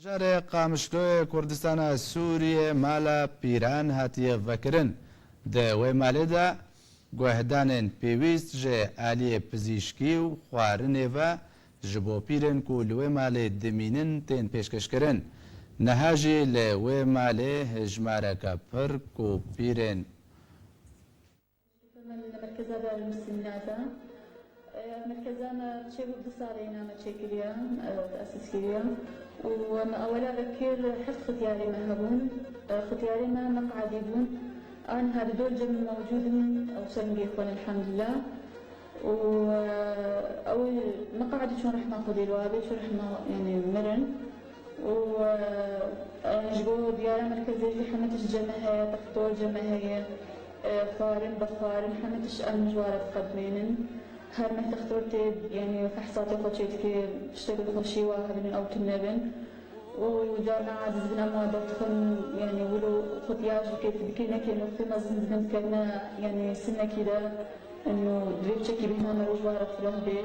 جاره قامشلوی کردستان سوریه مالا پیران هاتیه وکرن ده و مالی دا گوهدانن پیویست جه آلی پزیشکی و خوارنه و جبو پیرن کو لوی مالی دمینن تین پیشکش کرن نهاجی لوی مالی هجماره که پر کو پیرن مركز دار المسنات مركزنا تشيب بصارينا ما تشكليا تأسس كليا وأولا ذكر حفظ ختياري ما هبون ختياري ما مقعد يبون أنا هذا دول جم موجود أو سنجي يكون الحمد لله وأول مقعد شو رح ناخذ الوابي شو رح يعني مرن وجبوا ديارة مركزية في حمة الجماهير تختور جماهير فارن بفارن حمتش المجوارة قدمين هر ما تختورتي يعني فحصاتي خدشيت كي تشتغل خشي واحد من أو تنبن وجانا عزيز بنا ما دخل يعني ولو خطياج كيف بكينا كأنه في مزن كنا يعني سنة كده إنه دريب شكي بهنا مجوارة في البيت